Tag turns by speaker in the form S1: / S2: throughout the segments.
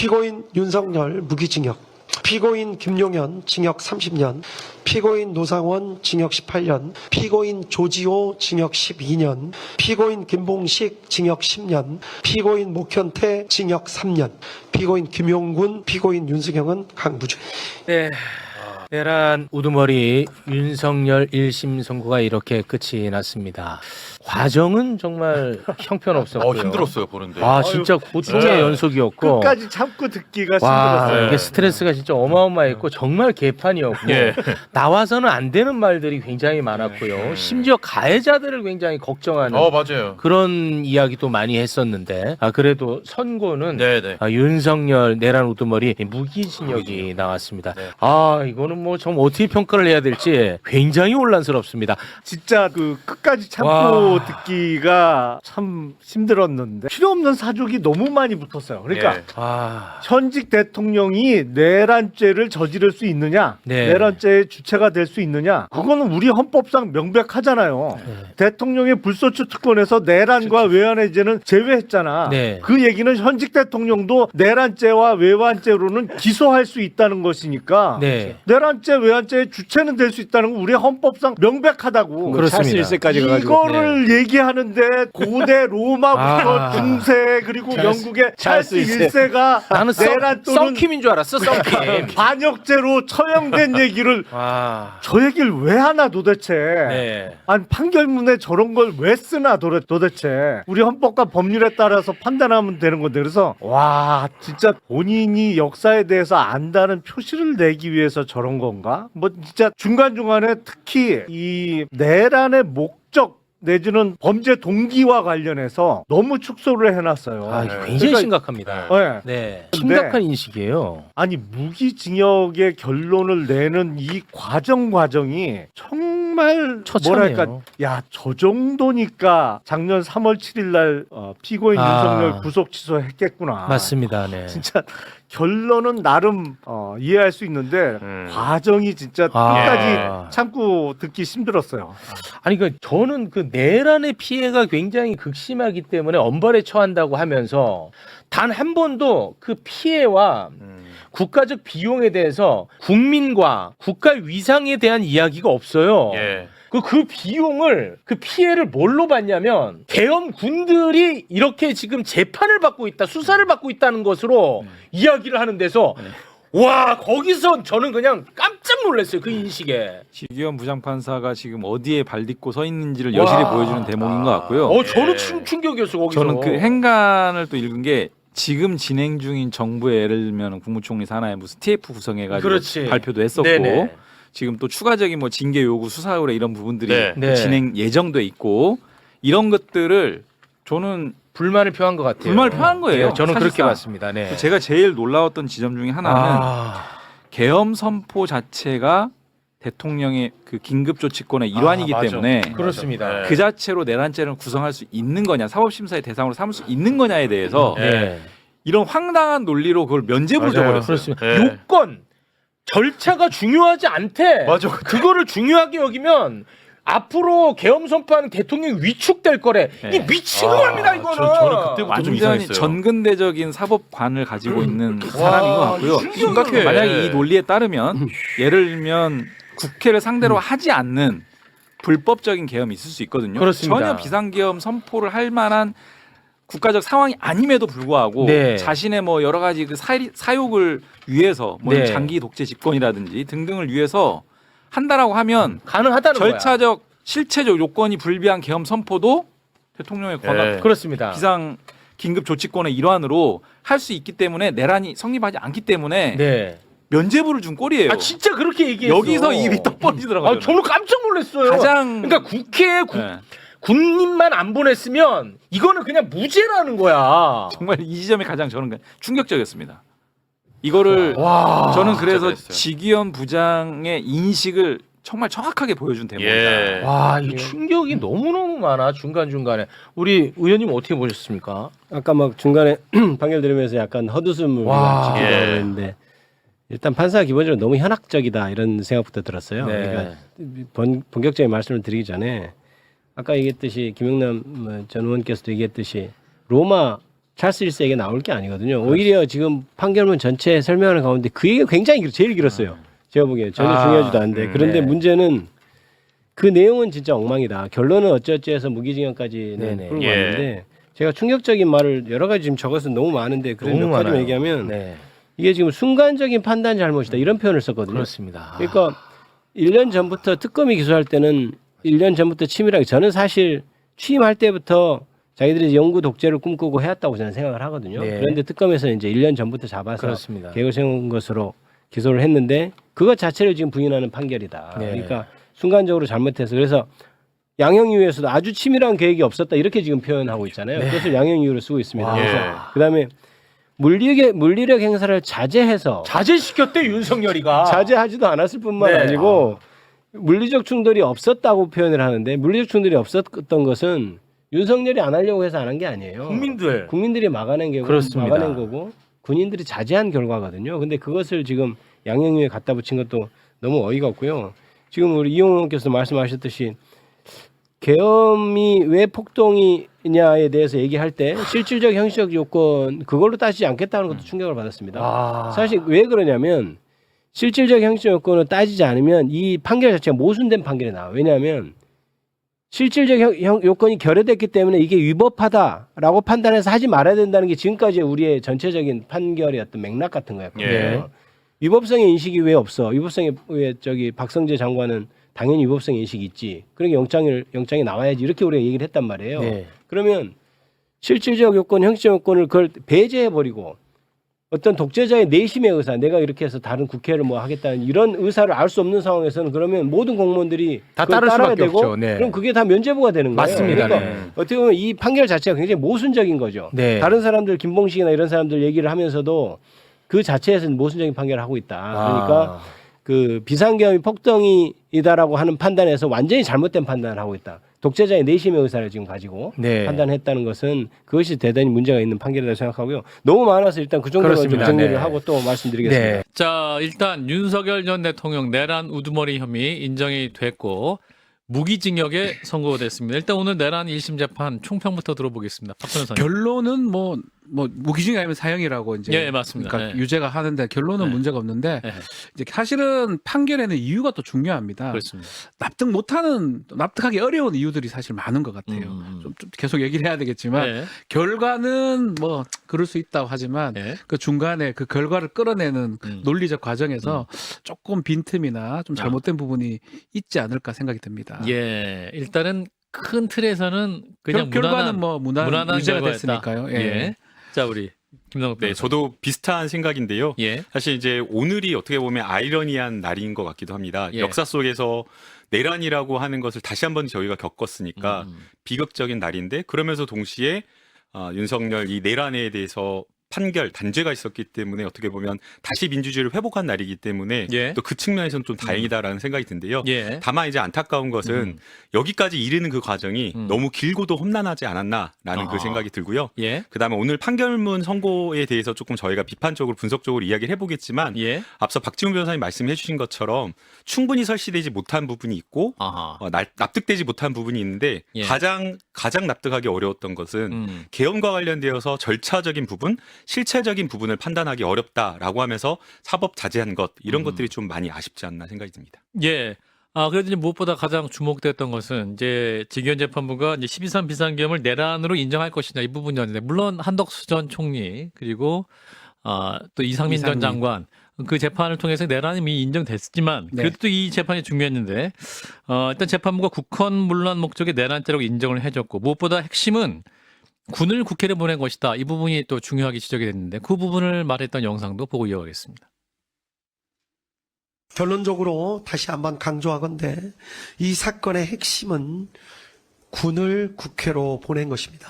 S1: 피고인 윤석열 무기징역, 피고인 김용현 징역 30년, 피고인 노상원 징역 18년, 피고인 조지호 징역 12년, 피고인 김봉식 징역 10년, 피고인 목현태 징역 3년, 피고인 김용군, 피고인 윤수경은 강부주.
S2: 네. 내란 우두머리 윤석열 1심 선고가 이렇게 끝이 났습니다. 과정은 정말 형편없었고요.
S3: 힘들었어요 보는데.
S2: 아 진짜 고통의 연속이었고
S4: 끝까지 참고 듣기가
S2: 와
S4: 힘들었어요.
S2: 이게 스트레스가 진짜 어마어마했고 정말 개판이었고
S3: 예.
S2: 나와서는 안 되는 말들이 굉장히 많았고요. 심지어 가해자들을 굉장히 걱정하는
S3: 맞아요.
S2: 그런 이야기도 많이 했었는데 그래도 선고는
S3: 네네.
S2: 윤석열 내란 우두머리 무기징역이 나왔습니다.
S3: 네.
S2: 이거는 뭐 좀 어떻게 평가를 해야 될지 굉장히 혼란스럽습니다.
S4: 진짜 그 끝까지 참고
S2: 와.
S4: 듣기가 참 힘들었는데 필요 없는 사족이 너무 많이 붙었어요. 그러니까
S3: 예.
S4: 현직 대통령이 내란죄를 저지를 수 있느냐,
S2: 네.
S4: 내란죄의 주체가 될 수 있느냐, 그거는 우리 헌법상 명백하잖아요. 대통령의 불소추 특권에서 내란과 외환의 죄는 제외했잖아.
S2: 네.
S4: 그 얘기는 현직 대통령도 내란죄와 외환죄로는 기소할 수 있다는 것이니까
S2: 네.
S4: 내란죄, 외환죄의 주체는 될 수 있다는 건 우리 헌법상 명백하다고.
S2: 그렇습니다.
S4: 이거를 얘기하는데 고대 로마부터 중세 그리고 영국의 찰스 1세가
S2: 나는
S4: 내란 또는
S2: 썬킴인 줄 알았어. 썬킴.
S4: 반역죄로 처형된 얘기를 저 얘기를 왜 하나 도대체.
S2: 네.
S4: 아니 판결문에 저런 걸 왜 쓰나 도대체. 우리 헌법과 법률에 따라서 판단하면 되는 건데 그래서 와 진짜 본인이 역사에 대해서 안다는 표시를 내기 위해서 저런 건가? 뭐 진짜 중간중간에 특히 이 내란의 목적 내지는 범죄 동기와 관련해서 너무 축소를 해놨어요.
S2: 굉장히
S4: 그러니까
S2: 심각합니다.
S4: 네.
S2: 네. 심각한 인식이에요.
S4: 아니 무기징역의 결론을 내는 이 과정이 정말
S2: 처참해요.
S4: 뭐랄까 저 정도니까 작년 3월 7일 날 피고인 윤석열 구속 취소했겠구나.
S2: 맞습니다. 네.
S4: 진짜 결론은 나름 이해할 수 있는데 과정이 진짜 끝까지 참고 듣기 힘들었어요.
S2: 아니 저는 그 내란의 피해가 굉장히 극심하기 때문에 엄벌에 처한다고 하면서 단 한 번도 그 피해와 국가적 비용에 대해서 국민과 국가 위상에 대한 이야기가 없어요.
S3: 예.
S2: 그 비용을 그 피해를 뭘로 받냐면 계엄군들이 이렇게 지금 재판을 받고 있다, 수사를 받고 있다는 것으로 이야기를 하는 데서 와 거기서 저는 그냥 깜짝 놀랐어요. 그 인식에.
S5: 지기현 부장판사가 지금 어디에 발 딛고 서 있는지를 여실히 보여주는 대목인 것 같고요.
S2: 저는 충격이었어요. 거기서.
S5: 저는 그 행간을 또 읽은 게 지금 진행 중인 정부의 예를 들면 국무총리 산하에 무슨 TF 구성해가지고
S2: 그렇지.
S5: 발표도 했었고
S2: 네네.
S5: 지금 또 추가적인 뭐 징계 요구 수사 의뢰 이런 부분들이
S3: 네.
S2: 네.
S5: 진행 예정돼 있고 이런 것들을 저는
S2: 불만을 표한 것 같아요.
S5: 불만을 표한 거예요.
S2: 네, 저는 그렇게
S5: 사실상.
S2: 봤습니다. 네.
S5: 제가 제일 놀라웠던 지점 중에 하나는 계엄 선포 자체가 대통령의 그 긴급조치권의 일환이기
S2: 맞아.
S5: 때문에
S2: 그렇습니다.
S5: 그 자체로 내란죄를 구성할 수 있는 거냐, 사법심사의 대상으로 삼을 수 있는 거냐에 대해서
S2: 네.
S5: 이런 황당한 논리로 그걸 면죄부를 줘버렸어요.
S2: 그렇습니다.
S3: 네.
S2: 요건 절차가 중요하지 않대.
S3: 맞아.
S2: 그거를 중요하게 여기면 앞으로 계엄 선포하는 대통령이 위축될 거래.
S5: 네.
S2: 이 미친놈입니다 이거는.
S3: 저는 그때부터 좀
S5: 완전히
S3: 이상했어요.
S5: 전근대적인 사법관을 가지고 있는 사람인 것 같고요.
S3: 심각해.
S5: 만약에 이 논리에 따르면 예를 들면 국회를 상대로 하지 않는 불법적인 계엄이 있을 수 있거든요.
S2: 그렇습니다.
S5: 전혀 비상계엄 선포를 할 만한 국가적 상황이 아님에도 불구하고
S2: 네.
S5: 자신의 뭐 여러 가지 그 사욕을 위해서 뭐
S2: 네.
S5: 장기 독재 집권이라든지 등등을 위해서 한다라고 하면
S2: 가능하다는 거야.
S5: 절차적 실체적 요건이 불비한 계엄 선포도 대통령의 권한
S3: 네.
S2: 그렇습니다.
S5: 비상 긴급 조치권의 일환으로 할 수 있기 때문에 내란이 성립하지 않기 때문에
S2: 네.
S5: 면죄부를 준 꼴이에요.
S2: 진짜 그렇게 얘기했어.
S5: 여기서 입이 떡 벌어지더라고요.
S2: 저는 깜짝 놀랐어요.
S5: 가장
S2: 그러니까 국회에
S5: 네.
S2: 군인만 안 보냈으면 이거는 그냥 무죄라는 거야.
S5: 정말 이 지점이 가장 저는 충격적이었습니다. 이거를 저는 그래서
S3: 그랬어요.
S5: 지기현 부장의 인식을 정말 정확하게 보여준 대목이다.
S3: 예.
S2: 와, 이 충격이 너무너무 많아. 중간중간에. 우리 의원님 어떻게 보셨습니까?
S6: 아까 막 중간에 판결 들으면서 약간 헛웃음을
S2: 와.
S6: 지키려고
S3: 예.
S6: 했는데 일단 판사가 기본적으로 너무 현학적이다 이런 생각부터 들었어요.
S2: 네.
S6: 그러니까 본격적인 말씀을 드리기 전에 아까 얘기했듯이 김영남 전 의원께서도 얘기했듯이 로마 찰스 일스에게 나올 게 아니거든요. 오히려 지금 판결문 전체 설명하는 가운데 그 얘기가 굉장히 제일 길었어요. 제가 보기엔 전혀 중요하지도 않은데. 그런데
S2: 네.
S6: 문제는 그 내용은 진짜 엉망이다. 결론은 어찌어찌해서 무기징역까지는
S2: 네네.
S6: 끌고
S3: 예.
S6: 왔는데 제가 충격적인 말을 여러 가지 지금 적어서 너무 많은데 그래서
S2: 너무
S6: 몇 가지만
S2: 많아요.
S6: 얘기하면
S2: 네.
S6: 이게 지금 순간적인 판단 잘못이다 이런 표현을 썼거든요.
S2: 그렇습니다.
S6: 그러니까 1년 전부터 특검이 기소할 때는 1년 전부터 치밀하게 저는 사실 취임할 때부터 자기들이 영구 독재를 꿈꾸고 해왔다고 저는 생각을 하거든요.
S2: 네.
S6: 그런데 특검에서 이제 1년 전부터 잡아서
S2: 그렇습니다.
S6: 계획을 세운 것으로 기소를 했는데 그것 자체를 지금 부인하는 판결이다.
S2: 네.
S6: 그러니까 순간적으로 잘못해서 그래서 양형이유에서도 아주 치밀한 계획이 없었다 이렇게 지금 표현하고 있잖아요.
S2: 네.
S6: 그것을 양형이유로 쓰고 있습니다.
S2: 와.
S6: 그래서 그다음에 물리력 행사를 자제해서
S2: 자제시켰대 윤석열이가.
S6: 자제하지도 않았을 뿐만
S2: 네.
S6: 아니고 물리적 충돌이 없었다고 표현을 하는데 물리적 충돌이 없었던 것은 윤석열이 안 하려고 해서 안 한 게 아니에요. 국민들이 막아낸 게
S2: 그렇습니다.
S6: 막아낸 거고 군인들이 자제한 결과거든요. 근데 그것을 지금 양형유에 갖다 붙인 것도 너무 어이가 없고요. 지금 우리 이용호 의원께서 말씀하셨듯이 계엄이 왜 폭동이냐에 대해서 얘기할 때 실질적 형식적 요건 그걸로 따지지 않겠다는 것도 충격을 받았습니다.
S2: 아.
S6: 사실 왜 그러냐면 실질적 형식적 요건을 따지지 않으면 이 판결 자체가 모순된 판결이 나와요. 왜냐하면 실질적 요건이 결여됐기 때문에 이게 위법하다라고 판단해서 하지 말아야 된다는 게 지금까지 우리의 전체적인 판결의 어떤 맥락 같은 거였거든요.
S3: 예.
S6: 위법성의 인식이 왜 없어? 위법성의 왜 저기 박성재 장관은 당연히 위법성 인식이 있지. 그러니까 영장이 나와야지 이렇게 우리가 얘기를 했단 말이에요.
S2: 네.
S6: 그러면 실질적 요건, 형식적 요건을 그걸 배제해 버리고 어떤 독재자의 내심의 의사, 내가 이렇게 해서 다른 국회를 뭐 하겠다는 이런 의사를 알 수 없는 상황에서는 그러면 모든 공무원들이
S2: 다
S6: 그걸
S2: 따를
S6: 따라야
S2: 수밖에
S6: 되고
S2: 없죠. 네.
S6: 그럼 그게 다 면죄부가 되는 거예요.
S2: 맞습니다.
S6: 그러니까
S2: 네.
S6: 어떻게 보면 이 판결 자체가 굉장히 모순적인 거죠.
S2: 네.
S6: 다른 사람들 김봉식이나 이런 사람들 얘기를 하면서도 그 자체에서는 모순적인 판결을 하고 있다. 그러니까 그 비상계엄이 폭동이다라고 하는 판단에서 완전히 잘못된 판단을 하고 있다. 독재자의 내심의 의사를 지금 가지고
S2: 네.
S6: 판단했다는 것은 그것이 대단히 문제가 있는 판결이라고 생각하고요. 너무 많아서 일단 그 정도로 좀
S2: 그렇습니다.
S6: 정리를
S2: 네.
S6: 하고 또 말씀드리겠습니다.
S2: 네.
S3: 자, 일단 윤석열 전 대통령 내란 우두머리 혐의 인정이 됐고 무기징역에 선고됐습니다. 일단 오늘 내란 1심 재판 총평부터 들어보겠습니다. 박 변호사님.
S7: 결론은 뭐 무기징역 아니면 사형이라고 이제
S3: 예, 맞습니다.
S7: 그러니까
S3: 예.
S7: 유죄가 하는데 결론은
S3: 네.
S7: 문제가 없는데
S3: 네.
S7: 이제 사실은 판결에는 이유가 또 중요합니다.
S3: 그렇습니다.
S7: 납득하기 어려운 이유들이 사실 많은 것 같아요. 좀 계속 얘기를 해야 되겠지만
S3: 네.
S7: 결과는 뭐 그럴 수 있다고 하지만
S3: 네.
S7: 그 중간에 그 결과를 끌어내는 논리적 과정에서 조금 빈틈이나 좀 잘못된 부분이 있지 않을까 생각이 듭니다.
S3: 예, 일단은 큰 틀에서는 그냥
S7: 결과는 뭐 무난한 유죄가
S3: 결과였다.
S7: 됐으니까요.
S3: 예.
S7: 예.
S3: 자, 우리 김동욱
S8: 네,
S3: 변호사.
S8: 저도 비슷한 생각인데요.
S3: 예.
S8: 사실 이제 오늘이 어떻게 보면 아이러니한 날인 것 같기도 합니다.
S3: 예.
S8: 역사 속에서 내란이라고 하는 것을 다시 한번 저희가 겪었으니까
S3: 음.
S8: 비극적인 날인데 그러면서 동시에 윤석열 이 내란에 대해서 판결 단죄가 있었기 때문에 어떻게 보면 다시 민주주의를 회복한 날이기 때문에
S3: 예.
S8: 또 그 측면에서는 좀 다행이다라는 생각이 든데요.
S3: 예.
S8: 다만 이제 안타까운 것은 여기까지 이르는 그 과정이 너무 길고도 험난하지 않았나라는 그 생각이 들고요.
S3: 예.
S8: 그다음에 오늘 판결문 선고에 대해서 조금 저희가 비판적으로 분석적으로 이야기를 해보겠지만
S3: 예. 앞서
S8: 앞서 박지훈 변호사님 말씀해 주신 것처럼 충분히 설치되지 못한 부분이 있고
S3: 아하.
S8: 납득되지 못한 부분이 있는데
S3: 예.
S8: 가장 납득하기 어려웠던 것은 계엄과 관련되어서 절차적인 부분, 실체적인 부분을 판단하기 어렵다라고 하면서 사법 자제한 것 이런 것들이 좀 많이 아쉽지 않나 생각이 듭니다.
S3: 예. 그래도 이제 무엇보다 가장 주목됐던 것은 이제 직위원 재판부가 이제 12.3 비상계엄을 내란으로 인정할 것이냐 이 부분이었는데 물론 한덕수 전 총리 그리고 또 이상민 전 장관 그 재판을 통해서 내란이 이미 인정됐지만 그래도 또 이 재판이 중요했는데 일단 재판부가 국헌 문란 목적의 내란죄라고 인정을 해줬고 무엇보다 핵심은 군을 국회를 보낸 것이다. 이 부분이 또 중요하게 지적이 됐는데 그 부분을 말했던 영상도 보고 이어가겠습니다.
S1: 결론적으로 다시 한번 강조하건대 이 사건의 핵심은 군을 국회로 보낸 것입니다.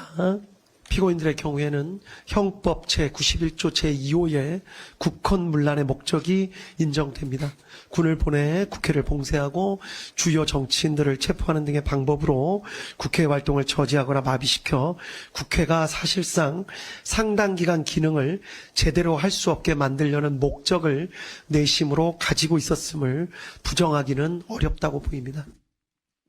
S1: 피고인들의 경우에는 형법 제91조 제2호의 국헌문란의 목적이 인정됩니다. 군을 보내 국회를 봉쇄하고 주요 정치인들을 체포하는 등의 방법으로 국회 활동을 저지하거나 마비시켜 국회가 사실상 상당 기간 기능을 제대로 할 수 없게 만들려는 목적을 내심으로 가지고 있었음을 부정하기는 어렵다고 보입니다.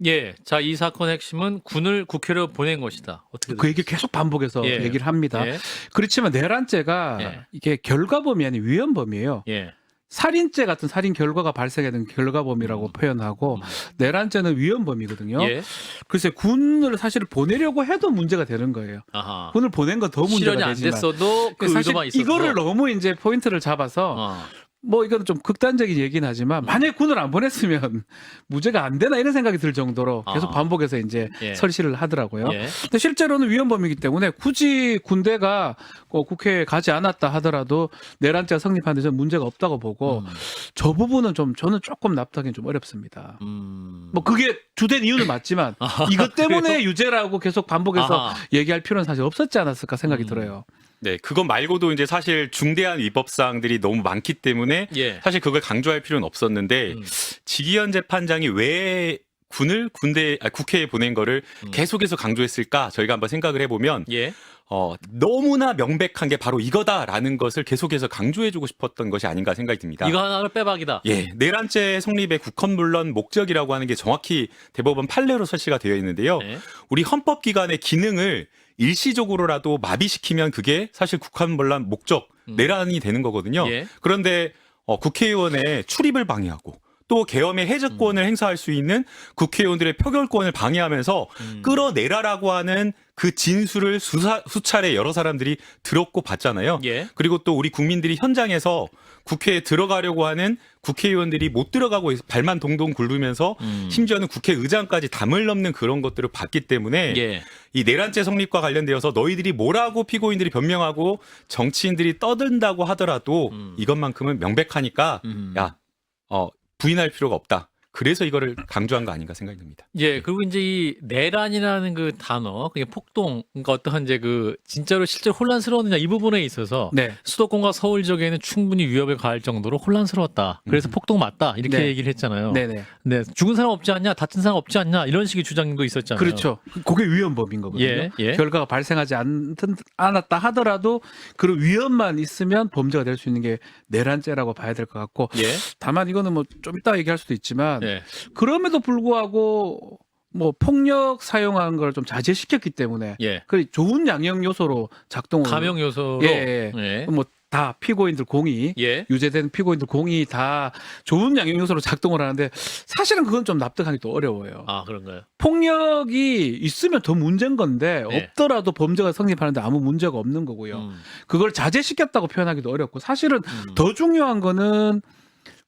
S3: 예. 자, 이 사건의 핵심은 군을 국회로 보낸 것이다. 어떻게
S7: 그 얘기 계속 반복해서
S3: 예.
S7: 얘기를 합니다.
S3: 예.
S7: 그렇지만 내란죄가
S3: 예.
S7: 이게 결과범이 아닌 위헌범이에요.
S3: 예.
S7: 살인죄 같은 살인 결과가 발생하는 결과범이라고 표현하고 내란죄는 위헌범이거든요.
S3: 예.
S7: 글쎄 군을 사실 보내려고 해도 문제가 되는 거예요.
S3: 아하.
S7: 군을 보낸 건 더 문제가
S3: 실현이 안
S7: 되지만
S3: 됐어도 그
S7: 사실
S3: 의도만 있어도
S7: 이거를 너무 이제 포인트를 잡아서
S3: 어.
S7: 뭐 이거는 좀 극단적인 얘기는 하지만 만약에 군을 안 보냈으면 무죄가 안 되나 이런 생각이 들 정도로 계속
S3: 아.
S7: 반복해서 이제
S3: 예.
S7: 설시를 하더라고요.
S3: 예.
S7: 근데 실제로는 위헌범이기 때문에 굳이 군대가 국회에 가지 않았다 하더라도 내란죄가 성립하는 데 저는 문제가 없다고 보고 저 부분은 좀 저는 조금 납득하기는 좀 어렵습니다. 뭐 그게 주된 이유는 맞지만 이것 때문에 유죄라고 계속 반복해서
S3: 아하.
S7: 얘기할 필요는 사실 없었지 않았을까 생각이 들어요.
S8: 네, 그것 말고도 이제 사실 중대한 위법사항들이 너무 많기 때문에
S3: 예.
S8: 사실 그걸 강조할 필요는 없었는데 지기현 재판장이 왜 국회에 보낸 거를 계속해서 강조했을까 저희가 한번 생각을 해보면
S3: 예.
S8: 너무나 명백한 게 바로 이거다라는 것을 계속해서 강조해주고 싶었던 것이 아닌가 생각이 듭니다.
S3: 이거 하나를 빼박이다.
S8: 예, 내란죄 성립의 국헌문론 목적이라고 하는 게 정확히 대법원 판례로 설치가 되어 있는데요.
S3: 네.
S8: 우리 헌법기관의 기능을 일시적으로라도 마비시키면 그게 사실 국헌문론 목적, 내란이 되는 거거든요.
S3: 예.
S8: 그런데 국회의원의 출입을 방해하고 또 계엄의 해제권을 행사할 수 있는 국회의원들의 표결권을 방해하면서 끌어내라라고 하는 그 진술을 수차례 여러 사람들이 들었고 봤잖아요.
S3: 예.
S8: 그리고 또 우리 국민들이 현장에서 국회에 들어가려고 하는 국회의원들이 못 들어가고 발만 동동 굴르면서 심지어는 국회의장까지 담을 넘는 그런 것들을 봤기 때문에
S3: 예.
S8: 이 내란죄 성립과 관련되어서 너희들이 뭐라고 피고인들이 변명하고 정치인들이 떠든다고 하더라도 이것만큼은 명백하니까 야, 부인할 필요가 없다. 그래서 이거를 강조한 거 아닌가 생각이 듭니다.
S3: 예, 그리고 이제 이 내란이라는 그 단어, 그게 폭동, 그러니까 어떠한 이제 그 진짜로 실제 혼란스러웠느냐 이 부분에 있어서
S7: 네.
S3: 수도권과 서울 지역에는 충분히 위협을 가할 정도로 혼란스러웠다. 그래서 폭동 맞다 이렇게
S7: 네.
S3: 얘기를 했잖아요.
S7: 네네.
S3: 네, 죽은 사람 없지 않냐, 다친 사람 없지 않냐 이런 식의 주장도 있었잖아요.
S7: 그렇죠. 그게 위헌범인 거거든요.
S3: 예, 예.
S7: 결과가 발생하지 않았다 하더라도 그 위헌만 있으면 범죄가 될 수 있는 게 내란죄라고 봐야 될 것 같고
S3: 예,
S7: 다만 이거는 뭐 좀 이따 얘기할 수도 있지만
S3: 예,
S7: 그럼에도 불구하고 뭐 폭력 사용한 걸 좀 자제시켰기 때문에
S3: 예.
S7: 그 좋은 양형 요소로 작동을
S3: 감형 요소로.
S7: 예,
S3: 예.
S7: 뭐 다 피고인들 공이
S3: 예.
S7: 유죄된 피고인들 공이 다 좋은 양형 요소로 작동을 하는데 사실은 그건 좀 납득하기 또 어려워요.
S3: 아, 그런가요?
S7: 폭력이 있으면 더 문제인 건데
S3: 네.
S7: 없더라도 범죄가 성립하는데 아무 문제가 없는 거고요. 그걸 자제시켰다고 표현하기도 어렵고 사실은 더 중요한 거는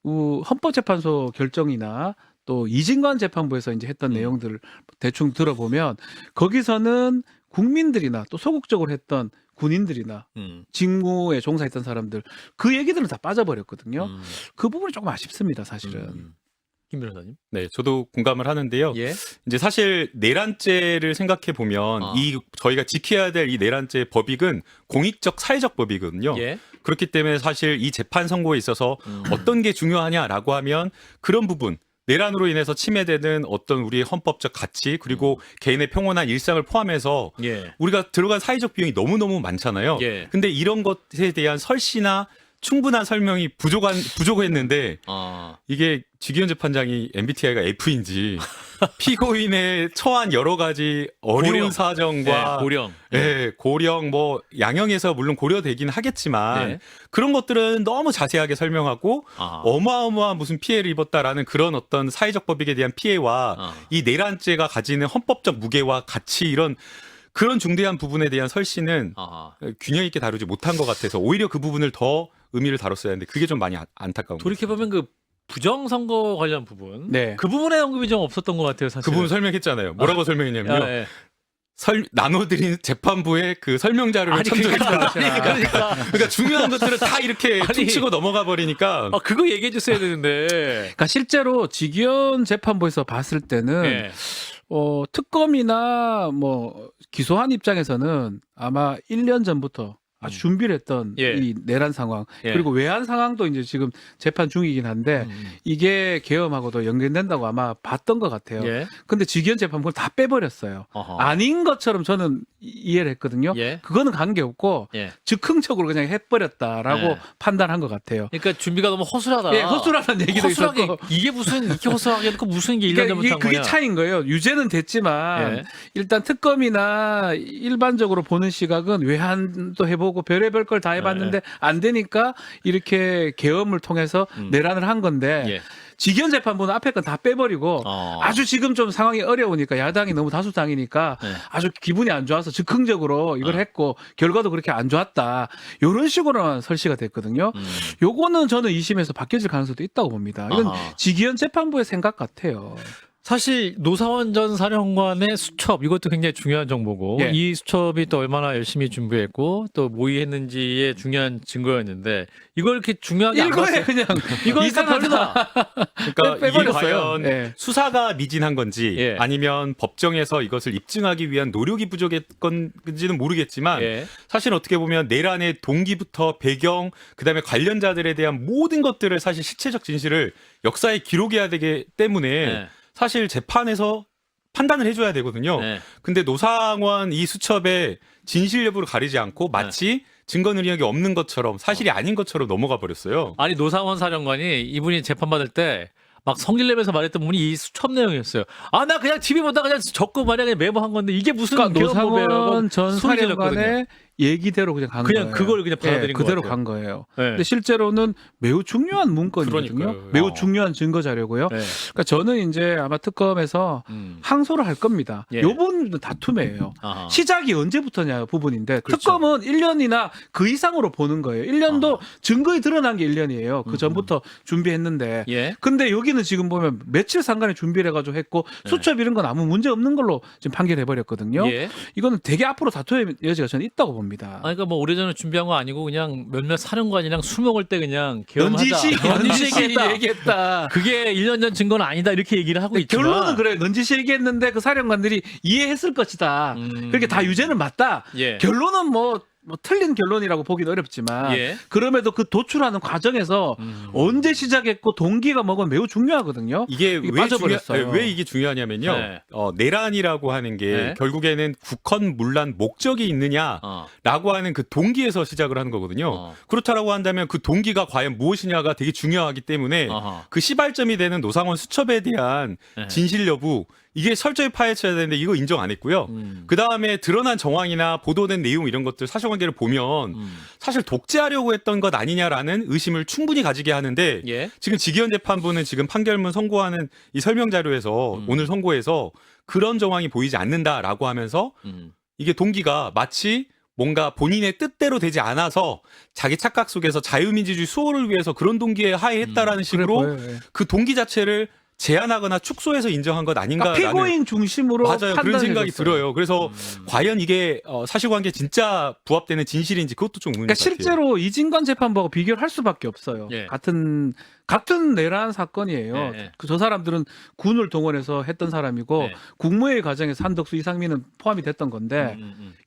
S7: 헌법재판소 결정이나 또 이진관 재판부에서 이제 했던 내용들을 대충 들어보면 거기서는 국민들이나 또 소극적으로 했던 군인들이나 직무에 종사했던 사람들 그 얘기들은 다 빠져버렸거든요. 그 부분이 조금 아쉽습니다, 사실은.
S3: 김 변호사님.
S8: 네, 저도 공감을 하는데요.
S3: 예.
S8: 이제 사실 내란죄를 생각해 보면 이 저희가 지켜야 될 이 내란죄 법익은 공익적 사회적 법이거든요.
S3: 예.
S8: 그렇기 때문에 사실 이 재판 선고에 있어서 어떤 게 중요하냐라고 하면 그런 부분 내란으로 인해서 침해되는 어떤 우리의 헌법적 가치 그리고 개인의 평온한 일상을 포함해서
S3: 예.
S8: 우리가 들어간 사회적 비용이 너무너무 많잖아요.
S3: 예.
S8: 근데 이런 것에 대한 설시나 충분한 설명이 부족했는데 이게 지기현 재판장이 MBTI가 F인지 피고인의 처한 여러 가지 어려운
S3: 고령.
S8: 사정과
S3: 예, 고령.
S8: 고령 뭐 양형에서 물론 고려되긴 하겠지만
S3: 네.
S8: 그런 것들은 너무 자세하게 설명하고 어마어마한 무슨 피해를 입었다라는 그런 어떤 사회적 법익에 대한 피해와 이 내란죄가 가지는 헌법적 무게와 가치 이런 그런 중대한 부분에 대한 설시는 균형 있게 다루지 못한 것 같아서 오히려 그 부분을 더 의미를 다뤘어야 했는데 그게 좀 많이 안타까운 것 같습니다.
S3: 돌이켜보면 그 부정선거 관련 부분.
S7: 네.
S3: 그 부분에 언급이 좀 없었던 것 같아요, 사실.
S8: 그 부분 설명했잖아요. 뭐라고 설명했냐면요.
S3: 예.
S8: 나눠드린 재판부의 그 설명 자료를 참조했다. 그러니까 중요한 것들을 다 이렇게 퉁치고 넘어가 버리니까.
S3: 그거 얘기해 줬어야 되는데.
S7: 그러니까 실제로 지기현 재판부에서 봤을 때는
S3: 예.
S7: 특검이나 뭐 기소한 입장에서는 아마 1년 전부터 아주 준비를 했던
S3: 예.
S7: 이 내란 상황
S3: 예.
S7: 그리고 외환 상황도 이제 지금 재판 중이긴 한데 이게 계엄하고도 연결된다고 아마 봤던 것 같아요.
S3: 예.
S7: 근데 직위원 재판부를 다 빼버렸어요.
S3: 어허.
S7: 아닌 것처럼 저는 이해를 했거든요.
S3: 예.
S7: 그거는 관계없고
S3: 예.
S7: 즉흥적으로 그냥 해버렸다라고
S3: 예.
S7: 판단한 것 같아요.
S3: 그러니까 준비가 너무 허술하다.
S7: 예, 허술하다는 얘기도
S3: 허술하게
S7: 있었고.
S3: 이게 무슨 이렇게 허술하게 해놓고 무슨 게 1년
S7: 그러니까
S3: 전부터 한
S7: 그게
S3: 거냐.
S7: 차이인 거예요. 유죄는 됐지만
S3: 예.
S7: 일단 특검이나 일반적으로 보는 시각은 외환도 해보고 별의별 걸 다 해봤는데 안 되니까 이렇게 계엄을 통해서 내란을 한 건데
S3: 예.
S7: 직위원 재판부는 앞에 건 다 빼버리고 아주 지금 좀 상황이 어려우니까 야당이 너무 다수당이니까
S3: 네.
S7: 아주 기분이 안 좋아서 즉흥적으로 이걸 했고 결과도 그렇게 안 좋았다. 이런 식으로만 설치가 됐거든요. 요거는 저는 2심에서 바뀌어질 가능성도 있다고 봅니다. 이건
S3: 아하.
S7: 직위원 재판부의 생각 같아요.
S3: 사실 노사원 전 사령관의 수첩 이것도 굉장히 중요한 정보고
S7: 예.
S3: 이 수첩이 또 얼마나 열심히 준비했고 또 모의했는지의 중요한 증거였는데 이걸 이렇게 중요하게 안
S7: 일거에
S3: 봤어요.
S7: 그냥
S3: 이건
S7: 이상하다.
S3: 별로다.
S8: 그러니까 이게
S7: 빼버렸어요.
S8: 과연
S7: 예.
S8: 수사가 미진한 건지
S3: 예.
S8: 아니면 법정에서 이것을 입증하기 위한 노력이 부족했건지는 모르겠지만
S3: 예.
S8: 사실 어떻게 보면 내란의 동기부터 배경 그다음에 관련자들에 대한 모든 것들을 사실 실체적 진실을 역사에 기록해야 되기 때문에
S3: 예.
S8: 사실 재판에서 판단을 해줘야 되거든요.
S3: 예.
S8: 근데 노상원 이 수첩의 진실 여부를 가리지 않고 마치 증거 능력이 없는 것처럼 사실이 아닌 것처럼 넘어가 버렸어요.
S3: 아니 노상원 사령관이 이분이 재판 받을 때 막 성질내면서 말했던 분이 이 수첩 내용이었어요. 아 나 그냥 TV 보다 그냥 적고 만약에 메모한 건데 이게 무슨
S7: 그러니까
S3: 계엄법이에요.
S7: 노상원 전
S3: 소리 질렀거든요.
S7: 사령관의 얘기대로 그냥 간
S3: 그냥
S7: 거예요.
S3: 그걸 그냥 받아들인 것
S7: 그대로
S3: 같아요.
S7: 간 거예요.
S3: 네.
S7: 근데 실제로는 매우 중요한 문건이거든요.
S3: 그러니까요.
S7: 매우 중요한 증거 자료고요.
S3: 네.
S7: 그러니까 저는 이제 아마 특검에서 항소를 할 겁니다.
S3: 예.
S7: 요 부분은 다툼이에요.
S3: 아하.
S7: 시작이 언제부터냐 부분인데
S3: 그렇죠.
S7: 특검은 1년이나 그 이상으로 보는 거예요. 1년도 증거에 드러난 게 1년이에요. 그 전부터 준비했는데.
S3: 예.
S7: 근데 여기는 지금 보면 며칠 상간에 준비를 해가지고 했고 수첩 이런 건 아무 문제 없는 걸로 지금 판결해버렸거든요.
S3: 예.
S7: 이거는 되게 앞으로 다투의 여지가 저는 있다고 봅니다.
S3: 아니, 그러니까 뭐 오래전에 준비한 거 아니고 그냥 몇몇 사령관이랑 술 먹을 때 그냥
S7: 넌지시
S3: 넌지시
S7: 얘기했다.
S3: 그게 1년 전 증거는 아니다 이렇게 얘기를 하고 있지만
S7: 결론은 그래요. 넌지시 얘기했는데 그 사령관들이 이해했을 것이다. 그렇게 다 유죄는 맞다.
S3: 예.
S7: 결론은 뭐 틀린 결론이라고 보기는 어렵지만
S3: 예.
S7: 그럼에도 그 도출하는 과정에서 언제 시작했고 동기가 뭐건 매우 중요하거든요.
S8: 이게
S7: 빠져버렸어요.
S8: 왜 이게 중요하냐면요.
S3: 네.
S8: 내란이라고 하는 게
S3: 네.
S8: 결국에는 국헌문란 목적이 있느냐라고 하는 그 동기에서 시작을 하는 거거든요. 그렇다라고 한다면 그 동기가 과연 무엇이냐가 되게 중요하기 때문에
S3: 어허.
S8: 그 시발점이 되는 노상원 수첩에 대한
S3: 네.
S8: 진실 여부 이게 철저히 파헤쳐야 되는데 이거 인정 안 했고요. 그 다음에 드러난 정황이나 보도된 내용 이런 것들 사실관계를 보면 사실 독재하려고 했던 것 아니냐라는 의심을 충분히 가지게 하는데
S3: 예.
S8: 지금 직위원 재판부는 지금 판결문 선고하는 이 설명 자료에서 오늘 선고에서 그런 정황이 보이지 않는다라고 하면서 이게 동기가 마치 뭔가 본인의 뜻대로 되지 않아서 자기 착각 속에서 자유민주주의 수호를 위해서 그런 동기에 하해했다라는 식으로
S7: 그래 보여요. 예.
S8: 그 동기 자체를 제한하거나 축소해서 인정한 것 아닌가라는
S7: 그러니까 피고인 중심으로
S8: 맞아요. 그런 생각이
S7: 판단해줬어요.
S8: 들어요. 그래서 과연 이게 사실관계 진짜 부합되는 진실인지 그것도 좀 의문인
S7: 그러니까
S8: 것 같아요.
S7: 실제로 이진관 재판부하고 비교를 할 수밖에 없어요.
S3: 예.
S7: 같은 내란 사건이에요.
S3: 예, 예.
S7: 저 사람들은 군을 동원해서 했던 사람이고
S3: 예.
S7: 국무회의 과정에서 한덕수, 이상민은 포함이 됐던 건데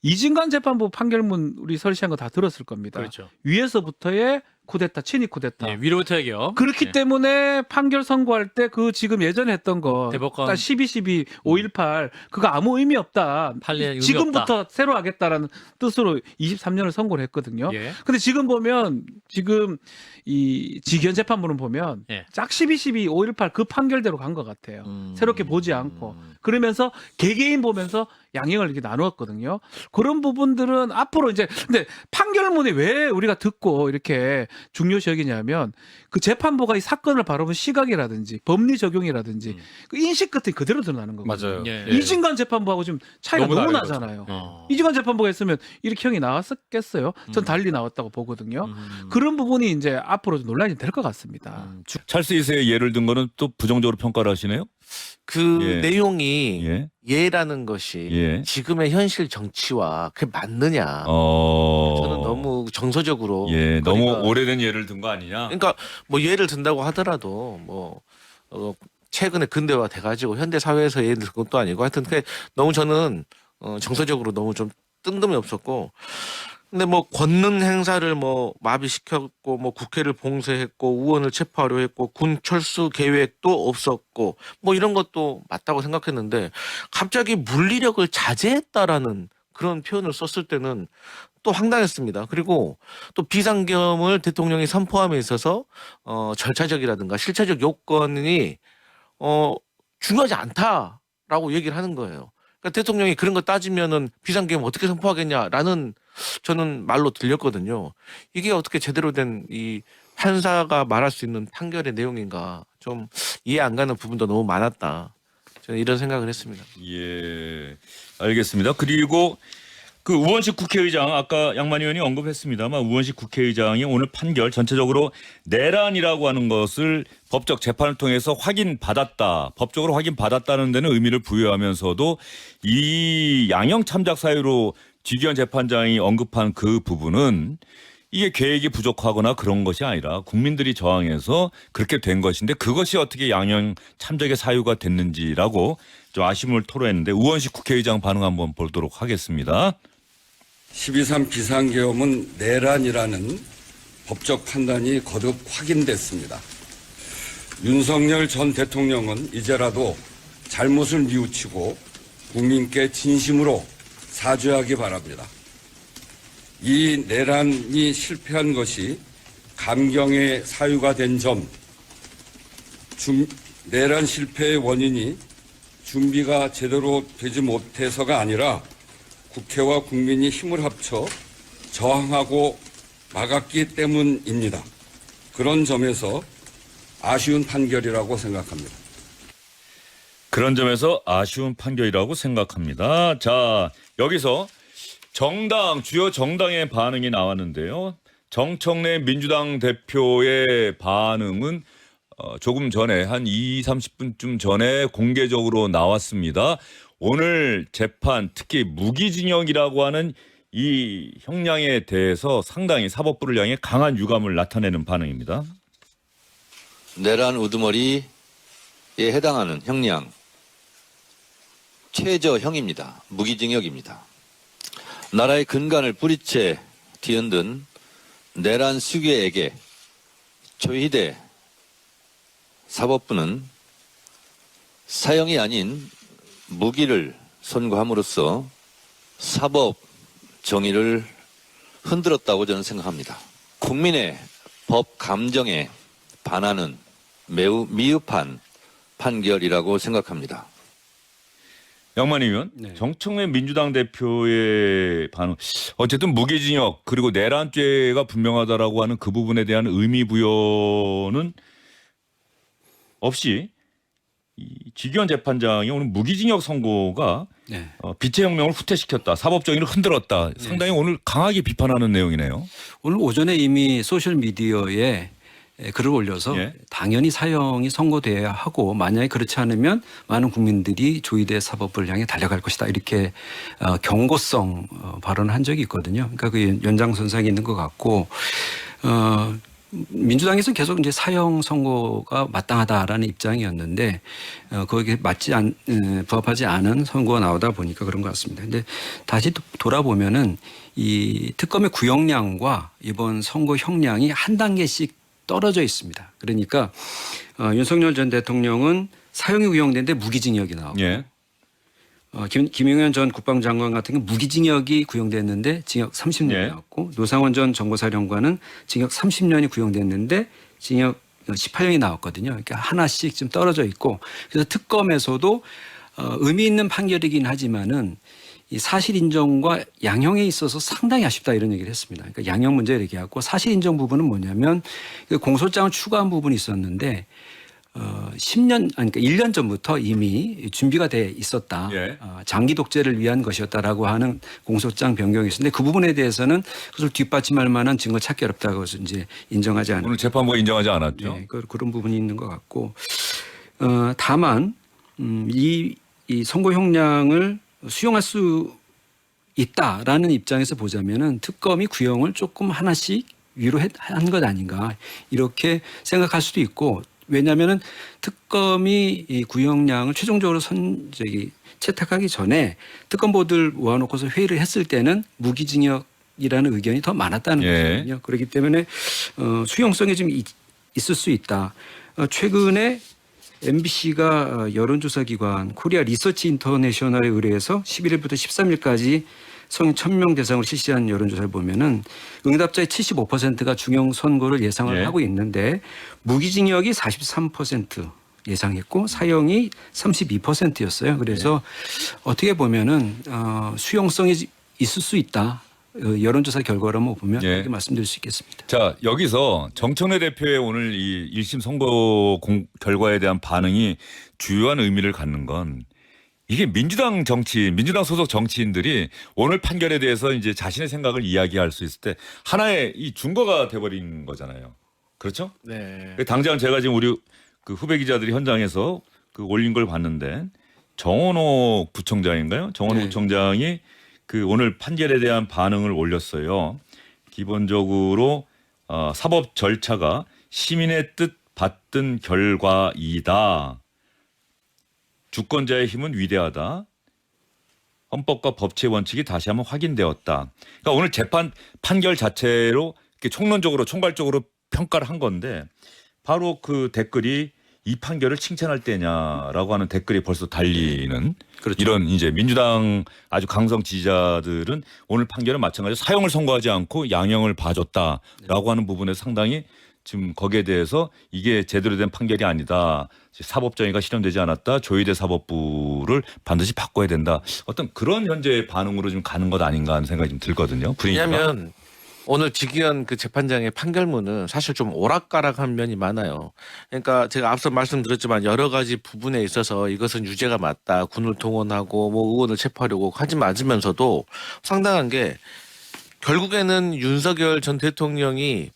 S7: 이진관 재판부 판결문 우리 설시한 거 다 들었을 겁니다.
S3: 그렇죠.
S7: 위에서부터의 쿠데타, 친위 쿠데타.
S3: 예, 위로부터 해요.
S7: 그렇기
S3: 예.
S7: 때문에 판결 선고할 때 그 지금 예전에 했던 거
S3: 대법관.
S7: 12.12, 5.18 그거 아무 의미 없다.
S3: 판례 의미
S7: 지금부터
S3: 없다.
S7: 새로 하겠다라는 뜻으로 23년을 선고를 했거든요.
S3: 예.
S7: 근데 지금 보면 지금 이 직위원 재판부는 보면
S3: 예.
S7: 짝 12.12, 5.18 그 판결대로 간 것 같아요. 새롭게 보지 않고 그러면서 개개인 보면서 양형을 이렇게 나누었거든요. 그런 부분들은 앞으로 이제 근데 판결문이 왜 우리가 듣고 이렇게 중요시 여기냐면 그 재판부가 이 사건을 바라본 시각이라든지 법리 적용이라든지 그 인식 같은 게 그대로 드러나는 거거든요.
S8: 맞아요.
S3: 예.
S7: 이진관 재판부하고 지금 차이가
S8: 너무
S7: 너무
S8: 다른 거죠.
S7: 나잖아요.
S3: 어.
S7: 이진관 재판부가 했으면 이렇게 형이 나왔었겠어요? 전 달리 나왔다고 보거든요. 그런 부분이 이제 앞으로 좀 논란이 될 것 같습니다.
S9: 찰스 이세의 예를 든 거는 또 부정적으로 평가를 하시네요.
S10: 그
S9: 예.
S10: 내용이
S9: 예.
S10: 예라는 것이
S9: 예.
S10: 지금의 현실 정치와 그게 맞느냐.
S9: 어.
S10: 저는 너무 정서적으로.
S9: 예, 너무
S10: 그러니까-
S9: 오래된 예를 든 거 아니냐?
S10: 그러니까 뭐 예를 든다고 하더라도 뭐 최근에 근대화 돼가지고 현대 사회에서 예를 든 것도 아니고 하여튼 그게 너무 저는 정서적으로 너무 좀 뜬금이 없었고 근데 뭐 권능 행사를 뭐 마비시켰고 뭐 국회를 봉쇄했고 의원을 체포하려 했고 군 철수 계획도 없었고 뭐 이런 것도 맞다고 생각했는데 갑자기 물리력을 자제했다라는 그런 표현을 썼을 때는 또 황당했습니다. 그리고 또 비상계엄을 대통령이 선포함에 있어서 절차적이라든가 실체적 요건이 중요하지 않다라고 얘기를 하는 거예요. 그러니까 대통령이 그런 거 따지면은 비상계엄 어떻게 선포하겠냐라는 저는 말로 들렸거든요. 이게 어떻게 제대로 된 이 판사가 말할 수 있는 판결의 내용인가 좀 이해 안 가는 부분도 너무 많았다. 저는 이런 생각을 했습니다.
S9: 예, 알겠습니다. 그리고 그 우원식 국회의장 아까 양만 의원이 언급했습니다만 우원식 국회의장이 오늘 판결 전체적으로 내란이라고 하는 것을 법적 재판을 통해서 확인받았다. 법적으로 확인받았다는 데는 의미를 부여하면서도 이 양형 참작 사유로 지기현 재판장이 언급한 그 부분은 이게 계획이 부족하거나 그런 것이 아니라 국민들이 저항해서 그렇게 된 것인데 그것이 어떻게 양형 참작의 사유가 됐는지라고 좀 아쉬움을 토로했는데 우원식 국회의장 반응 한번 보도록 하겠습니다.
S11: 12.3 비상계엄은 내란이라는 법적 판단이 거듭 확인됐습니다. 윤석열 전 대통령은 이제라도 잘못을 뉘우치고 국민께 진심으로 사죄하기 바랍니다. 이 내란이 실패한 것이 감경의 사유가 된 점, 내란 실패의 원인이 준비가 제대로 되지 못해서가 아니라 국회와 국민이 힘을 합쳐 저항하고 막았기 때문입니다. 그런 점에서 아쉬운 판결이라고 생각합니다.
S9: 그런 점에서 아쉬운 판결이라고 생각합니다. 자, 여기서 주요 정당의 반응이 나왔는데요. 정청래 민주당 대표의 반응은 조금 전에 한 30분쯤 전에 공개적으로 나왔습니다. 오늘 재판 특히 무기징역이라고 하는 이 형량에 대해서 상당히 사법부를 향해 강한 유감을 나타내는 반응입니다.
S12: 내란 우두머리에 해당하는 형량 최저형입니다. 무기징역입니다. 나라의 근간을 뿌리채 뒤흔든 내란 수괴에게 조희대 사법부는 사형이 아닌 무기를 선고함으로써 사법 정의를 흔들었다고 저는 생각합니다. 국민의 법 감정에 반하는 매우 미흡한 판결이라고 생각합니다.
S9: 양만희 의원,
S6: 네.
S9: 정청래 민주당 대표의 반응. 어쨌든 무기징역 그리고 내란죄가 분명하다라고 하는 그 부분에 대한 의미 부여는 없이 이 지기현 재판장이 오늘 무기징역 선고가
S6: 네.
S9: 빛의 혁명을 후퇴시켰다. 사법 정의를 흔들었다. 상당히 오늘 강하게 비판하는 내용이네요.
S13: 오늘 오전에 이미 소셜미디어에 글을 올려서
S9: 예.
S13: 당연히 사형이 선고돼야 하고 만약에 그렇지 않으면 많은 국민들이 조희대 사법부를 향해 달려갈 것이다 이렇게 경고성 발언을 한 적이 있거든요. 그러니까 그 연장선상에 있는 것 같고 민주당에서는 계속 이제 사형 선고가 마땅하다라는 입장이었는데 거기에 부합하지 않은 선고가 나오다 보니까 그런 것 같습니다. 근데 다시 돌아보면은 이 특검의 구형량과 이번 선고 형량이 한 단계씩 떨어져 있습니다. 그러니까 윤석열 전 대통령은 사형이 구형됐는데 무기징역이 나오고
S9: 예.
S13: 김용현 전 국방장관 같은 경우 무기징역이 구형됐는데 징역 30년이
S9: 예.
S13: 나왔고 노상원 전 정보사령관은 징역 30년이 구형됐는데 징역 18년이 나왔거든요. 그러니까 하나씩 좀 떨어져 있고 그래서 특검에서도 의미 있는 판결이긴 하지만은 이 사실 인정과 양형에 있어서 상당히 아쉽다 이런 얘기를 했습니다. 그러니까 양형 문제를 얘기하고 사실 인정 부분은 뭐냐면 공소장을 추가한 부분이 있었는데 1년 전부터 이미 준비가 돼 있었다.
S9: 예.
S13: 장기 독재를 위한 것이었다라고 하는 공소장 변경이 있었는데 그 부분에 대해서는 그것을 뒷받침할 만한 증거 찾기 어렵다고 해서 이제 인정하지 않은.
S9: 오늘 재판부가 인정하지 않았죠.
S13: 네, 그런 부분이 있는 것 같고 다만 이 선고 형량을 수용할 수 있다라는 입장에서 보자면은 특검이 구형을 조금 하나씩 위로 한 것 아닌가 이렇게 생각할 수도 있고 왜냐하면은 특검이 이 구형량을 최종적으로 채택하기 전에 특검 보드를 모아놓고서 회의를 했을 때는 무기징역 이라는 의견이 더 많았다는
S9: 예.
S13: 거거든요. 그렇기 때문에 수용성이 좀 있을 수 있다. 최근에 MBC가 여론조사 기관 코리아 리서치 인터내셔널에 의뢰해서 11일부터 13일까지 성인 1,000명 대상으로 실시한 여론조사를 보면은 응답자의 75%가 중형 선고를 예상을
S9: 예.
S13: 하고 있는데 무기징역이 43% 예상했고 사형이 32%였어요. 그래서 어떻게 보면은 수용성이 있을 수 있다. 여론조사 결과로만 보면
S9: 예.
S13: 그렇게 말씀드릴 수 있겠습니다.
S9: 자, 여기서 정청래 대표의 오늘 이 1심 선거 결과에 대한 반응이 주요한 의미를 갖는 건 이게 민주당 소속 정치인들이 오늘 판결에 대해서 이제 자신의 생각을 이야기할 수 있을 때 하나의 이 증거가 돼버린 거잖아요. 그렇죠?
S10: 네.
S9: 당장 제가 지금 우리 그 후배 기자들이 현장에서 그 올린 걸 봤는데 정원호 부총장인가요? 정원호
S13: 네.
S9: 부총장이 그 오늘 판결에 대한 반응을 올렸어요. 기본적으로 사법 절차가 시민의 뜻 받든 결과이다. 주권자의 힘은 위대하다. 헌법과 법치의 원칙이 다시 한번 확인되었다. 그러니까 오늘 재판 판결 자체로 이렇게 총론적으로 총괄적으로 평가를 한 건데 바로 그 댓글이 이 판결을 칭찬할 때냐라고 하는 댓글이 벌써 달리는
S13: 그렇죠.
S9: 이런 이제 민주당 아주 강성 지지자들은 오늘 판결은 마찬가지로 사형을 선고하지 않고 양형을 봐줬다라고 하는 부분에 상당히 지금 거기에 대해서 이게 제대로 된 판결이 아니다. 사법정의가 실현되지 않았다. 조희대 사법부를 반드시 바꿔야 된다. 어떤 그런 현재의 반응으로 좀 가는 것 아닌가 하는 생각이 좀 들거든요. 분위기가.
S10: 왜냐하면 오늘 지기현 그 재판장의 판결문은 사실 좀 오락가락한 면이 많아요. 그러니까 제가 앞서 말씀드렸지만 여러 가지 부분에 있어서 이것은 유죄가 맞다. 군을 동원하고 뭐 의원을 체포하려고 하지 맞으면서도 상당한 게 결국에는 윤석열 전 대통령이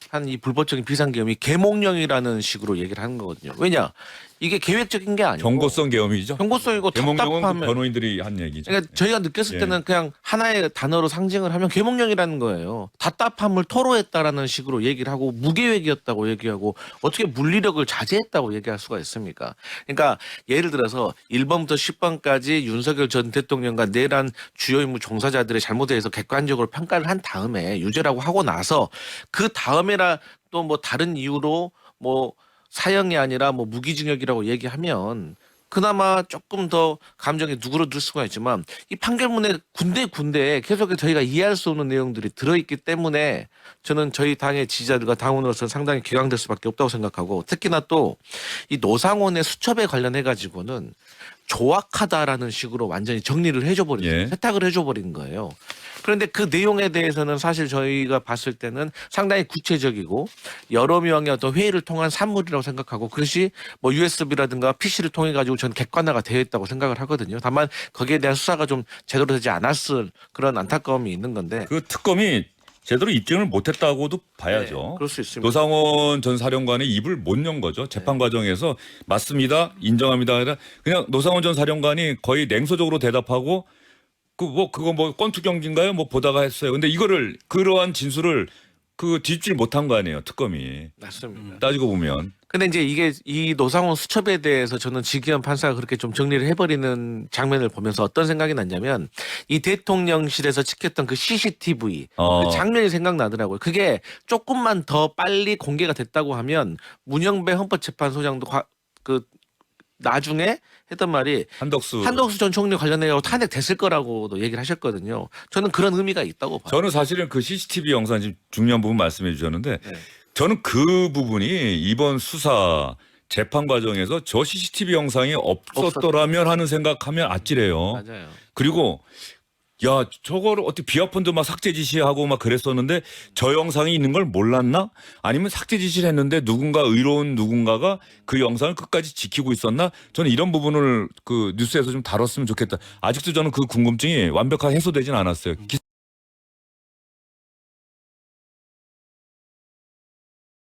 S10: 한 이 불법적인 비상계엄이 계몽령이라는 식으로 얘기를 하는 거거든요. 왜냐? 이게 계획적인 게 아니고
S9: 경고성 계엄이죠.
S10: 경고성이고
S9: 계몽령은
S10: 답답하면
S9: 변호인들이 한 얘기죠.
S10: 그러니까 저희가 느꼈을
S9: 예.
S10: 때는 그냥 하나의 단어로 상징을 하면 계몽령이라는 거예요. 답답함을 토로했다라는 식으로 얘기를 하고 무계획이었다고 얘기하고 어떻게 물리력을 자제했다고 얘기할 수가 있습니까? 그러니까 예를 들어서 1번부터 10번까지 윤석열 전 대통령과 내란 주요 임무 종사자들의 잘못에 대해서 객관적으로 평가를 한 다음에 유죄라고 하고 나서 그 다음에라 또 뭐 다른 이유로 뭐 사형이 아니라 뭐 무기징역이라고 얘기하면 그나마 조금 더 감정이 누그러들 수가 있지만 이 판결문에 군데군데 계속 저희가 이해할 수 없는 내용들이 들어있기 때문에 저는 저희 당의 지지자들과 당원으로서 상당히 기강될 수밖에 없다고 생각하고 특히나 또 이 노상원의 수첩에 관련해 가지고는 조악하다라는 식으로 완전히 정리를 해줘버린
S9: 예.
S10: 세탁을 해줘버린 거예요. 그런데 그 내용에 대해서는 사실 저희가 봤을 때는 상당히 구체적이고 여러 명의 어떤 회의를 통한 산물이라고 생각하고 그것이 뭐 USB라든가 PC를 통해 가지고 전 객관화가 되어 있다고 생각을 하거든요. 다만 거기에 대한 수사가 좀 제대로 되지 않았을 그런 안타까움이 있는 건데
S9: 그 특검이 제대로 입증을 못했다고도 봐야죠.
S10: 네, 그럴 수 있습니다.
S9: 노상원 전 사령관의 입을 못 연 거죠. 재판 과정에서 맞습니다, 인정합니다. 아니라 그냥 노상원 전 사령관이 거의 냉소적으로 대답하고 그거 뭐 권투 경기인가요? 뭐 보다가 했어요. 근데 이거를 그러한 진술을 뒤집질 못한 거 아니에요, 특검이.
S10: 맞습니다.
S9: 따지고 보면.
S10: 근데 이제 이게 이 노상원 수첩에 대해서 저는 지기현 판사가 그렇게 좀 정리를 해버리는 장면을 보면서 어떤 생각이 났냐면 이 대통령실에서 찍혔던 그 CCTV 그 장면이 생각나더라고요. 그게 조금만 더 빨리 공개가 됐다고 하면 문영배 헌법재판소장도 나중에 했던 말이 한덕수 전 총리 관련해서 탄핵됐을 거라고도 얘기를 하셨거든요. 저는 그런 의미가 있다고 봐요.
S9: 저는 사실은 그 CCTV 영상 지금 중요한 부분 말씀해 주셨는데
S10: 네.
S9: 저는 그 부분이 이번 수사 재판 과정에서 저 CCTV 영상이 없었더라면 하는 생각하면 아찔해요.
S10: 맞아요.
S9: 그리고 야, 저거를 어떻게 비화폰도 막 삭제 지시하고 막 그랬었는데 저 영상이 있는 걸 몰랐나? 아니면 삭제 지시를 했는데 의로운 누군가가 그 영상을 끝까지 지키고 있었나? 저는 이런 부분을 그 뉴스에서 좀 다뤘으면 좋겠다. 아직도 저는 그 궁금증이 완벽하게 해소되진 않았어요.